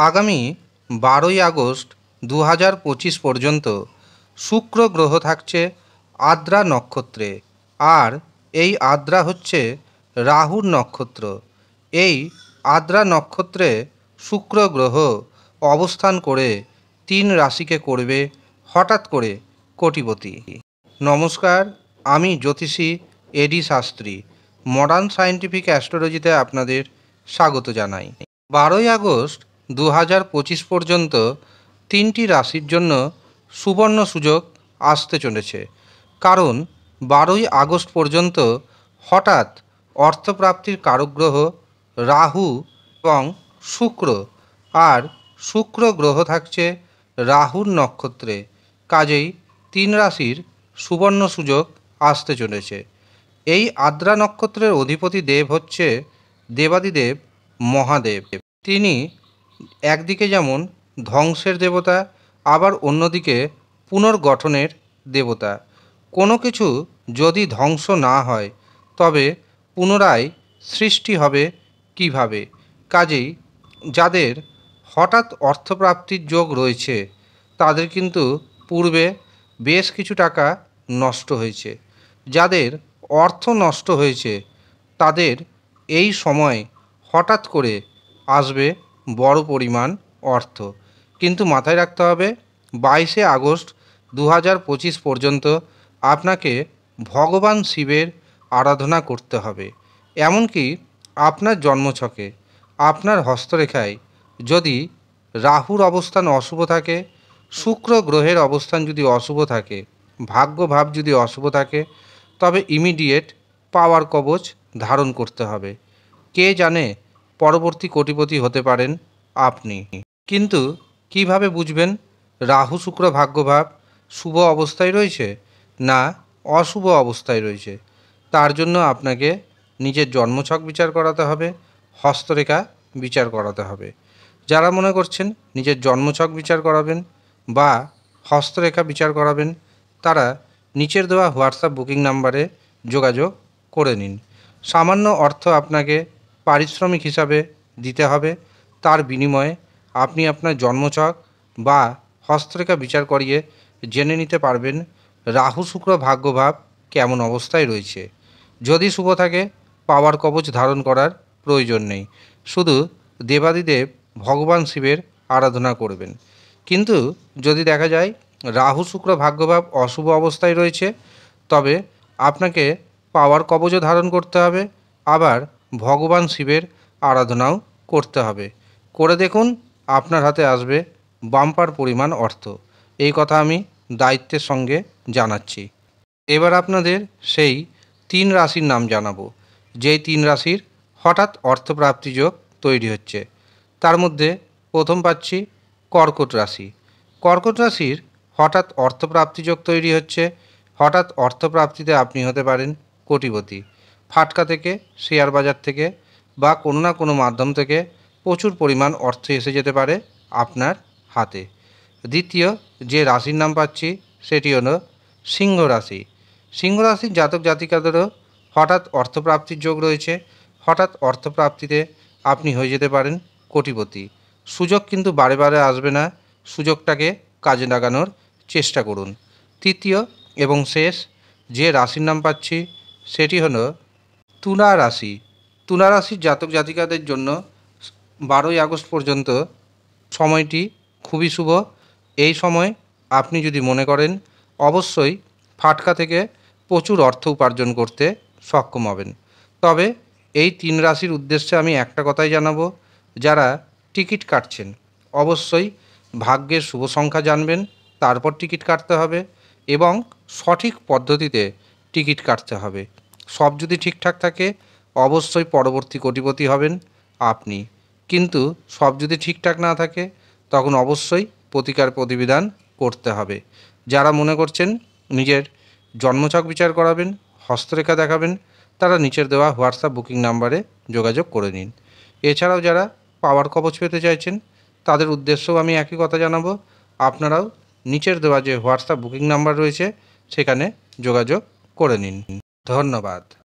আগামী 12ই আগস্ট 2025 পর্যন্ত শুক্র গ্রহ থাকছে আদ্রা নক্ষত্রে। আর এই আদ্রা হচ্ছে রাহুর নক্ষত্র। এই আদ্রা নক্ষত্রে শুক্র গ্রহ অবস্থান করে 3 রাশিকে করবে হঠাৎ করে কোটিপতি। নমস্কার, আমি জ্যোতিষী এডি শাস্ত্রী। মডার্ন সায়েন্টিফিক অ্যাস্ট্রোলজিতে আপনাদের স্বাগত জানাই। 12ই আগস্ট 2025 পর্যন্ত 3টি রাশির জন্য সুবর্ণ সুযোগ আসতে চলেছে। কারণ 12ই আগস্ট পর্যন্ত হঠাৎ অর্থপ্রাপ্তির কারক গ্রহ রাহু এবং শুক্র, আর শুক্র গ্রহ থাকছে রাহুর নক্ষত্রে। কাজেই 3 রাশির সুবর্ণ সুযোগ আসতে চলেছে। এই আদ্রা নক্ষত্রের অধিপতি দেব হচ্ছে দেবাদিদেব মহাদেব। তিনি একদিকে যেমন ধ্বংসের দেবতা, আবার অন্যদিকে পুনর্গঠনের দেবতা। কোনো কিছু যদি ধ্বংস না হয় তবে পুনরায় সৃষ্টি হবে কিভাবে? কাজেই যাদের হঠাৎ অর্থপ্রাপ্তির যোগ রয়েছে তাদের কিন্তু পূর্বে বেশ কিছু টাকা নষ্ট হয়েছে। যাদের অর্থ নষ্ট হয়েছে তাদের এই সময় হঠাৎ করে আসবে বড় পরিমাণ অর্থ। কিন্তু মাথায় রাখতে হবে 22শে আগস্ট 2025 পর্যন্ত আপনাকে ভগবান শিবের আরাধনা করতে হবে। এমনকি আপনার জন্মছকে আপনার হস্তরেখায় যদি রাহুর অবস্থান অশুভ থাকে, শুক্র গ্রহের অবস্থান যদি অশুভ থাকে, ভাগ্যভাব যদি অশুভ থাকে, তবে ইমিডিয়েট পাওয়ার কবচ ধারণ করতে হবে। কে জানে পরবর্তী কোটিপতি হতে পারেন আপনি। কিন্তু কিভাবে বুঝবেন রাহু শুক্র ভাগ্যভাব শুভ অবস্থায় রয়েছে না অশুভ অবস্থায় রয়েছে? তার জন্য আপনাকে নিজের জন্মছক বিচার করাতে হবে, হস্তরেখা বিচার করাতে হবে। যারা মনে করছেন নিজের জন্মছক বিচার করাবেন বা হস্তরেখা বিচার করাবেন, তারা নিচের দেওয়া হোয়াটসঅ্যাপ বুকিং নাম্বারে যোগাযোগ করে নিন। সামান্য অর্থ আপনাকে পারিশ্রমিক হিসাবে দিতে হবে। তার বিনিময়ে আপনি আপনার জন্মছক বা হস্তরেখা বিচার করিয়ে জেনে নিতে পারবেন রাহু শুক্র ভাগ্যভাব কেমন অবস্থায় রয়েছে। যদি শুভ থাকে পাওয়ার কবচ ধারণ করার প্রয়োজন নেই, শুধু দেবাদিদেব ভগবান শিবের আরাধনা করবেন। কিন্তু যদি দেখা যায় রাহু শুক্র ভাগ্যভাব অশুভ অবস্থায় রয়েছে, তবে আপনাকে পাওয়ার কবচও ধারণ করতে হবে, আবার ভগবান শিবের আরাধনাও করতে হবে। করে দেখুন, আপনার হাতে আসবে বাম্পার পরিমাণ অর্থ। এই কথা আমি দায়িত্বের সঙ্গে জানাচ্ছি। এবার আপনাদের সেই 3 রাশির নাম জানাবো, যেই 3 রাশির হঠাৎ অর্থপ্রাপ্তি যোগ তৈরি হচ্ছে। তার মধ্যে প্রথম পাচ্ছি কর্কট রাশি। কর্কট রাশির হঠাৎ অর্থপ্রাপ্তি যোগ তৈরি হচ্ছে। হঠাৎ অর্থপ্রাপ্তিতে আপনি হতে পারেন কোটিপতি। ফাটকা থেকে, শেয়ার বাজার থেকে বা কোনো না কোনো মাধ্যম থেকে প্রচুর পরিমাণ অর্থ এসে যেতে পারে আপনার হাতে। দ্বিতীয় যে রাশির নাম পাচ্ছি সেটি হলো সিংহ রাশি। সিংহ রাশির জাতক জাতিকাদেরও হঠাৎ অর্থপ্রাপ্তির যোগ রয়েছে। হঠাৎ অর্থপ্রাপ্তিতে আপনি হয়ে যেতে পারেন কোটিপতি। সুযোগ কিন্তু বারে বারে আসবে না, সুযোগটাকে কাজে লাগানোর চেষ্টা করুন। তৃতীয় এবং শেষ যে রাশির নাম পাচ্ছি সেটি হলো তুলা রাশি। তুলা রাশির জাতক জাতিকাদের জন্য 12ই আগস্ট পর্যন্ত সময়টি খুবই শুভ। এই সময় আপনি যদি মনে করেন অবশ্যই ফাটকা থেকে প্রচুর অর্থ উপার্জন করতে সক্ষম হবেন। তবে এই 3 রাশির উদ্দেশ্যে আমি একটা কথাই জানাবো, যারা টিকিট কাটছেন অবশ্যই ভাগ্যের শুভ সংখ্যা জানবেন, তারপর টিকিট কাটতে হবে এবং সঠিক পদ্ধতিতে টিকিট কাটতে হবে। সব যদি ঠিকঠাক থাকে অবশ্যই পরবর্তী কোটিপতি হবেন আপনি। কিন্তু সব যদি ঠিকঠাক না থাকে তখন অবশ্যই প্রতিকার প্রতিবিধান করতে হবে। যারা মনে করছেন নিজের জন্মছক বিচার করাবেন, হস্তরেখা দেখাবেন, তারা নিচের দেওয়া হোয়াটসঅ্যাপ বুকিং নাম্বারে যোগাযোগ করে নিন। এছাড়াও যারা পাওয়ার কবচ পেতে চাইছেন তাদের উদ্দেশ্যেও আমি একই কথা জানাবো, আপনারাও নিচের দেওয়া যে হোয়াটসঅ্যাপ বুকিং নাম্বার রয়েছে সেখানে যোগাযোগ করে নিন। ধন্যবাদ।